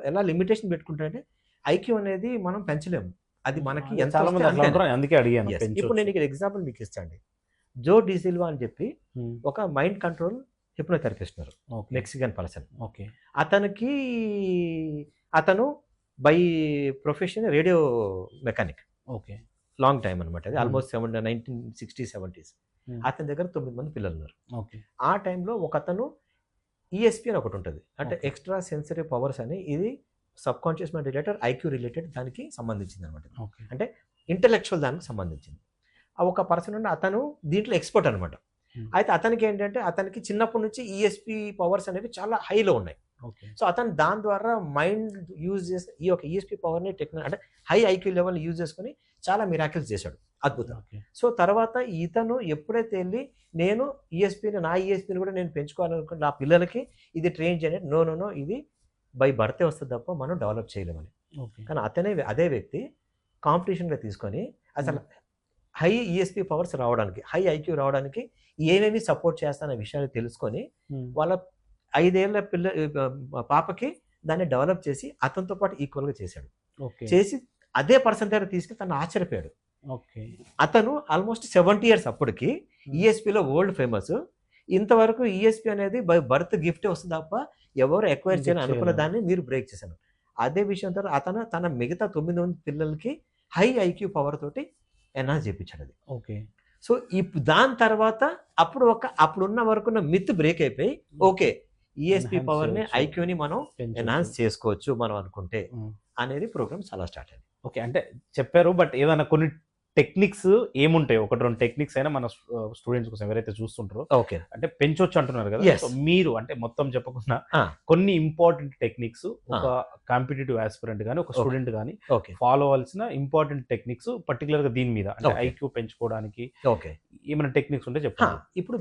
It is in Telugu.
ఎలా లిమిటేషన్ పెట్టుకుంటారంటే ఐక్యూ అనేది మనం పెంచలేము, అది మనకి ఎంత చాలా వస్తే మంది అట్లా అంతే. ఉంటారు, అందుకే అడిగాను. Yes. ఇప్పుడు నేను ఇక్కడ ఎగ్జాంపుల్ మీకు ఇస్తాండి. జో డిసిల్వా అని చెప్పి ఒక మైండ్ కంట్రోల్ హిప్నోథెరపిస్ట్ ఉన్నారు, మెక్సికన్ పర్సన్. ఓకే. అతను by profession radio mechanic. Okay. Long time అనమాట, అది ఆల్మోస్ట్ 1960s 70s. అతని దగ్గర 9 మంది పిల్లలు ఉన్నారు. ఓకే. ఆ టైంలో ఒక అతను ఈఎస్పి అని ఒకటి ఉంటుంది, అంటే Okay. ఎక్స్ట్రా సెన్సరీ పవర్స్ అని, ఇది subconscious mind related, IQ related దానికి సంబంధించింది అనమాట, ఓకే. అంటే ఇంటలెక్చువల్ దానికి సంబంధించింది. ఆ ఒక పర్సన్ ఉండి అతను దీంట్లో ఎక్స్పర్ట్ అనమాట. అయితే అతనికి ఏంటంటే అతనికి చిన్నప్పటి నుంచి ఈఎస్పి పవర్స్ అనేవి చాలా హైలో ఉన్నాయి. ఓకే. సో అతను దాని ద్వారా మైండ్ యూజ్ చేసి ఈ యొక్క ఈఎస్పి పవర్ని అంటే హై ఐక్యూ లెవెల్ యూజ్ చేసుకొని చాలా మిరాకిల్స్ చేశాడు, అద్భుతం. ఓకే. సో తర్వాత ఇతను ఎప్పుడైతే వెళ్ళి నా ఈఎస్పిని కూడా నేను పెంచుకోవాలనుకుని నా పిల్లలకి ఇది ట్రైన్ చేయండి, నో ఇది బై బర్తే వస్తుంది తప్ప మనం డెవలప్ చేయలేమని. ఓకే. కానీ అదే వ్యక్తి కాంపిటీషన్గా తీసుకొని అసలు హై ఈఎస్పి పవర్స్ రావడానికి, హై ఐక్యూ రావడానికి ఏమేమి సపోర్ట్ చేస్తాననే విషయాన్ని తెలుసుకొని వాళ్ళ 5 ఏళ్ల పాపకి దాన్ని డెవలప్ చేసి అతనితో పాటు ఈక్వల్గా చేశాడు. ఓకే. చేసి అదే పర్సన్ దగ్గర తీసుకుని తను ఆశ్చర్యపోయాడు. ఓకే. అతను ఆల్మోస్ట్ 70 years అప్పటికి ఈఎస్పిలో వరల్డ్ ఫేమస్. ఇంతవరకు ఈఎస్పి అనేది బై బర్త్ గిఫ్టే వస్తుంది తప్ప ఎవరు ఎక్వైర్ చేయాలని అనుకున్న దాన్ని మీరు బ్రేక్ చేశాను. అదే విషయం తర్వాత అతను తన మిగతా 9 మంది పిల్లలకి హై ఐక్యూ పవర్ తోటి ఎన్హాన్స్ చేయించాడు అది. ఓకే. సో దాని తర్వాత అప్పుడున్న వరకున్న మిత్ బ్రేక్ అయిపోయి ఓకే ఈఎస్పి Enhance పవర్ని చేయొచ్చు. ఐక్యూని మనం పెంచొచ్చు. ఎన్హాన్స్ చేసుకోవచ్చు మనం అనుకుంటే అనేది ప్రోగ్రామ్ చాలా స్టార్ట్ అయింది. ఓకే. అంటే చెప్పారు, బట్ ఏదైనా కొన్ని టెక్నిక్స్ ఏముంటాయి, 1-2 టెక్నిక్స్ అయినా మన స్టూడెంట్స్ కోసం ఎవరైతే చూస్తుంటారో, ఓకే అంటే పెంచొచ్చు అంటున్నారు కదా. Yes. సో మీరు అంటే మొత్తం చెప్పకుండా ఆ. కొన్ని ఇంపార్టెంట్ టెక్నిక్స్ ఒక కాంపిటేటివ్ ఆస్పిరెంట్ కానీ ఒక స్టూడెంట్ కానీ ఓకే ఫాలో అవ్వాల్సిన ఇంపార్టెంట్ టెక్నిక్స్ పర్టికులర్ గా దీని మీద, అంటే Okay. ఐక్యూ పెంచుకోవడానికి ఓకే ఏమైనా టెక్నిక్స్ ఉంటే చెప్పండి. ఇప్పుడు